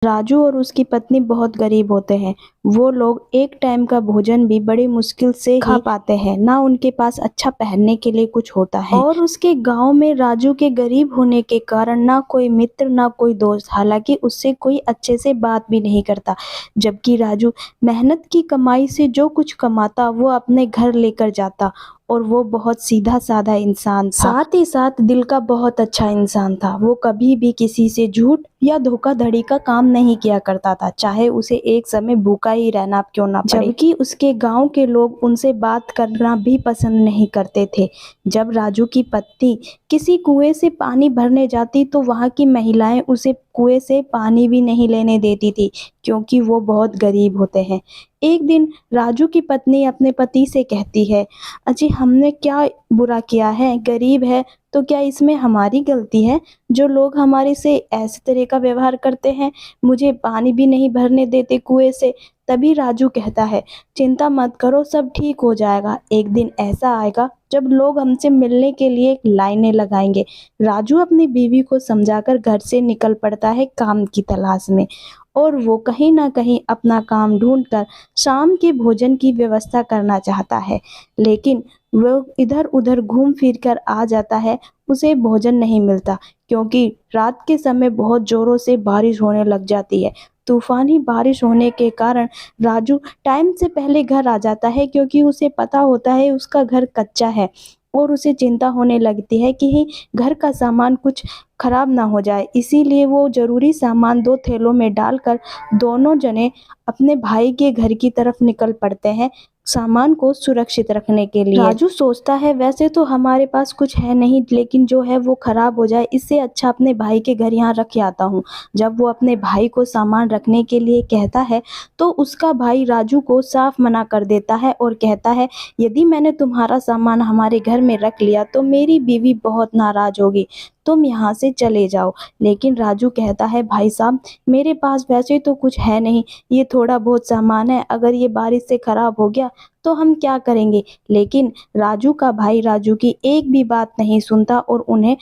राजू और उसकी पत्नी बहुत गरीब होते हैं। वो लोग एक टाइम का भोजन भी बड़ी मुश्किल से खा पाते हैं। ना उनके पास अच्छा पहनने के लिए कुछ होता है और उसके गांव में राजू के गरीब होने के कारण ना कोई मित्र ना कोई दोस्त, हालांकि उससे कोई अच्छे से बात भी नहीं करता। जबकि राजू मेहनत की कमाई से जो कुछ कमाता वो अपने घर लेकर जाता और वो बहुत सीधा साधा इंसान था। साथ ही साथ दिल का बहुत अच्छा इंसान था। वो कभी भी किसी से झूठ या धोखाधड़ी का काम नहीं किया करता था, चाहे उसे एक समय भूखा ही रहना क्यों ना पड़े। जबकि उसके गांव के लोग उनसे बात करना भी पसंद नहीं करते थे। जब राजू की पत्नी किसी कुएं से पानी भरने जाती तो वहां की महिलाएं उसे कुएं से पानी भी नहीं लेने देती थी, क्योंकि वो बहुत गरीब होते हैं। एक दिन राजू की पत्नी अपने पति से कहती है, अजी हमने क्या बुरा किया है? गरीब है तो क्या इसमें हमारी गलती है जो लोग हमारे से ऐसे तरह का व्यवहार करते हैं, मुझे पानी भी नहीं भरने देते कुएं से? तभी राजू कहता है, चिंता मत करो, सब ठीक हो जाएगा। एक दिन ऐसा आएगा जब लोग हमसे मिलने के लिए लाइनें लगाएंगे। राजू अपनी बीवी को समझाकर घर से निकल पड़ता है काम की तलाश में, और वो कहीं ना कहीं अपना काम ढूंढकर शाम के भोजन की व्यवस्था करना चाहता है। लेकिन वो इधर उधर घूम फिर कर आ जाता है, उसे भोजन नहीं मिलता, क्योंकि रात के समय बहुत जोरों से बारिश होने लग जाती है। तूफानी बारिश होने के कारण राजू टाइम से पहले घर आ जाता है, क्योंकि उसे पता होता है उसका घर कच्चा है और उसे चिंता होने लगती है कि घर का सामान कुछ खराब ना हो जाए। इसीलिए वो जरूरी सामान 2 थैलों में डालकर दोनों जने अपने भाई के घर की तरफ निकल पड़ते हैं, सामान को सुरक्षित रखने के लिए। राजू सोचता है, वैसे तो हमारे पास कुछ है नहीं, लेकिन जो है वो खराब हो जाए, इससे अच्छा अपने भाई के घर यहाँ रख आता हूँ। जब वो अपने भाई को सामान रखने के लिए कहता है तो उसका भाई राजू को साफ मना कर देता है और कहता है, यदि मैंने तुम्हारा सामान हमारे घर में रख लिया तो मेरी बीवी बहुत नाराज होगी, तुम यहाँ से चले जाओ। लेकिन राजू कहता है, भाई साहब मेरे पास वैसे तो कुछ है नहीं, ये थोड़ा बहुत सामान है, अगर ये बारिश से खराब हो गया तो हम क्या करेंगे? लेकिन राजू का भाई राजू की एक भी बात नहीं सुनता और उन्हें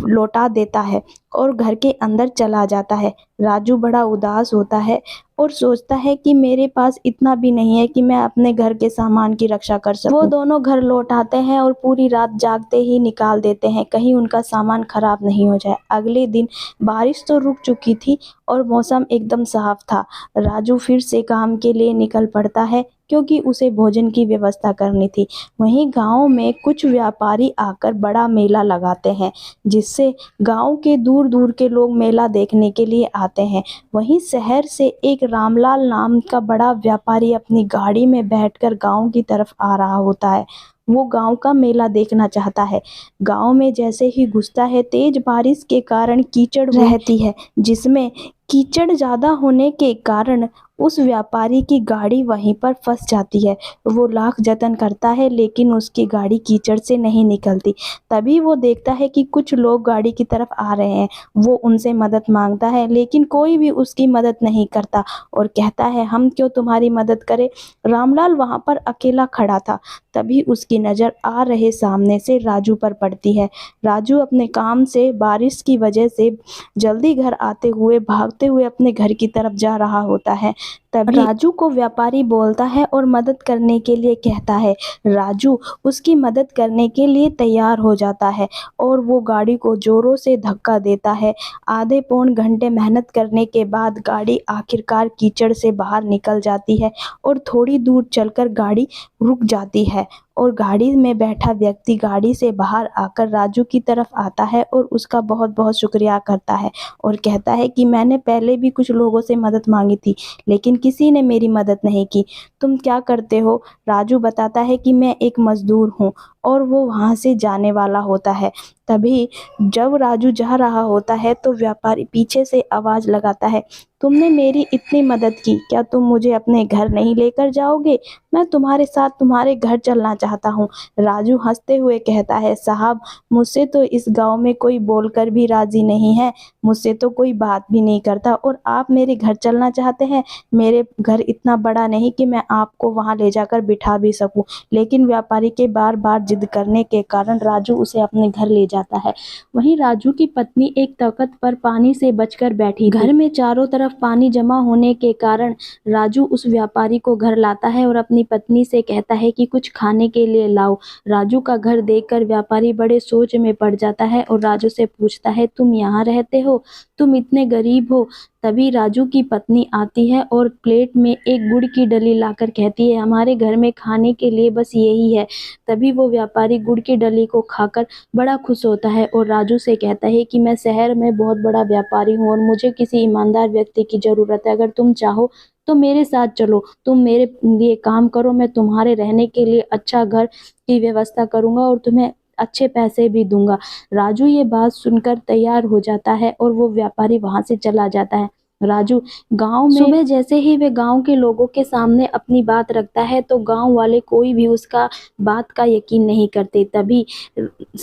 लौटा देता है और घर के अंदर चला जाता है। राजू बड़ा उदास होता है और सोचता है कि मेरे पास इतना भी नहीं है कि मैं अपने घर के सामान की रक्षा कर सकूं। वो दोनों घर लौट आते हैं और पूरी रात जागते ही निकाल देते हैं, कहीं उनका सामान खराब नहीं हो जाए। अगले दिन बारिश तो रुक चुकी थी और मौसम एकदम साफ था। राजू फिर से काम के लिए निकल पड़ता है, क्योंकि उसे भोजन की व्यवस्था करनी थी। वहीं गांव में कुछ व्यापारी आकर बड़ा मेला लगाते हैं, जिससे गांव के दूर दूर के लोग मेला देखने के लिए आते हैं। वहीं शहर से एक रामलाल नाम का बड़ा व्यापारी अपनी गाड़ी में बैठकर गांव की तरफ आ रहा होता है। वो गांव का मेला देखना चाहता है। गांव में जैसे ही घुसता है, तेज बारिश के कारण कीचड़ रहती है, जिसमें कीचड़ ज्यादा होने के कारण उस व्यापारी की गाड़ी वहीं पर फंस जाती है। वो लाख जतन करता है लेकिन उसकी गाड़ी कीचड़ से नहीं निकलती। तभी वो देखता है कि कुछ लोग गाड़ी की तरफ आ रहे हैं। वो उनसे मदद मांगता है, लेकिन कोई भी उसकी मदद नहीं करता और कहता है, हम क्यों तुम्हारी मदद करें? रामलाल वहां पर अकेला खड़ा था। तभी उसकी नज़र आ रहे सामने से राजू पर पड़ती है। राजू अपने काम से बारिश की वजह से जल्दी घर आते हुए भागते हुए अपने घर की तरफ जा रहा होता है। तभी राजू को व्यापारी बोलता है और मदद करने के लिए कहता है। राजू उसकी मदद करने के लिए तैयार हो जाता है और वो गाड़ी को जोरों से धक्का देता है। आधे पौन घंटे मेहनत करने के बाद गाड़ी आखिरकार कीचड़ से बाहर निकल जाती है और थोड़ी दूर चलकर गाड़ी रुक जाती है और गाड़ी में बैठा व्यक्ति गाड़ी से बाहर आकर राजू की तरफ आता है और उसका बहुत बहुत शुक्रिया करता है और कहता है कि मैंने पहले भी कुछ लोगों से मदद मांगी थी, लेकिन किसी ने मेरी मदद नहीं की। तुम क्या करते हो? राजू बताता है कि मैं एक मजदूर हूँ और वो वहाँ से जाने वाला होता है। तभी जब राजू जा रहा होता है तो व्यापारी पीछे से आवाज लगाता है, तुमने मेरी इतनी मदद की, क्या तुम मुझे अपने घर नहीं लेकर जाओगे? मैं तुम्हारे साथ तुम्हारे घर चलना चाहता हूँ। राजू हंसते हुए कहता है, साहब मुझसे तो इस गांव में कोई बोलकर भी राजी नहीं है, मुझसे तो कोई बात भी नहीं करता और आप मेरे घर चलना चाहते हैं? मेरे घर इतना बड़ा नहीं कि मैं आपको वहां ले जाकर बिठा भी सकूं। लेकिन व्यापारी के बार बार जिद करने के कारण राजू उसे अपने घर ले जाता जाता है। वहीं राजू की पत्नी एक तख्त पर पानी से बचकर बैठी थी। घर में चारों तरफ पानी जमा होने के कारण राजू उस व्यापारी को घर लाता है और अपनी पत्नी से कहता है कि कुछ खाने के लिए लाओ। राजू का घर देखकर व्यापारी बड़े सोच में पड़ जाता है और राजू से पूछता है, तुम यहाँ रहते हो? तुम इतने गरीब हो? तभी राजू की पत्नी आती है और प्लेट में एक गुड़ की डली लाकर कहती है, हमारे घर में खाने के लिए बस यही है। तभी वो व्यापारी गुड़ की डली को खाकर बड़ा खुश होता है और राजू से कहता है कि मैं शहर में बहुत बड़ा व्यापारी हूँ और मुझे किसी ईमानदार व्यक्ति की जरूरत है। अगर तुम चाहो तो मेरे साथ चलो, तुम मेरे लिए काम करो, मैं तुम्हारे रहने के लिए अच्छा घर की व्यवस्था करूंगा और तुम्हें अच्छे पैसे भी दूंगा। राजू ये बात सुनकर तैयार हो जाता है और वो व्यापारी वहां से चला जाता है। राजू गांव में सुबह जैसे ही वे गांव के लोगों के सामने अपनी बात रखता है तो गांव वाले कोई भी उसका बात का यकीन नहीं करते। तभी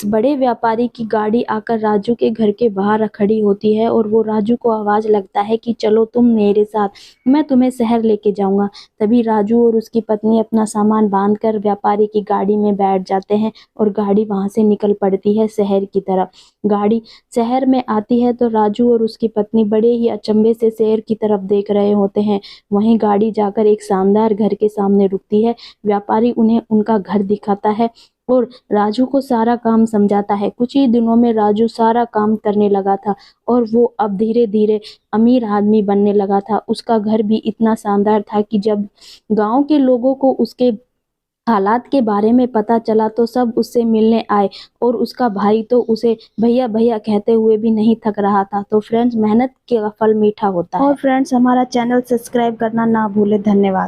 बड़े व्यापारी की गाड़ी आकर राजू के घर के बाहर खड़ी होती है और वो राजू को आवाज लगता है कि चलो तुम मेरे साथ, मैं तुम्हें शहर लेके जाऊंगा। तभी राजू और उसकी पत्नी अपना सामान बांधकर व्यापारी की गाड़ी में बैठ जाते हैं और गाड़ी वहां से निकल पड़ती है शहर की तरफ। गाड़ी शहर में आती है तो राजू और उसकी पत्नी बड़े ही अचंभे से शहर की तरफ देख रहे होते हैं। वहीं गाड़ी जाकर एक शानदार घर के सामने रुकती है। व्यापारी उन्हें उनका घर दिखाता है और राजू को सारा काम समझाता है। कुछ ही दिनों में राजू सारा काम करने लगा था और वो अब धीरे धीरे अमीर आदमी बनने लगा था। उसका घर भी इतना शानदार था कि जब गांव के लोगों को उसके हालात के बारे में पता चला तो सब उससे मिलने आए और उसका भाई तो उसे भैया भैया कहते हुए भी नहीं थक रहा था। तो फ्रेंड्स, मेहनत का फल मीठा होता है। और फ्रेंड्स, हमारा चैनल सब्सक्राइब करना ना भूले। धन्यवाद।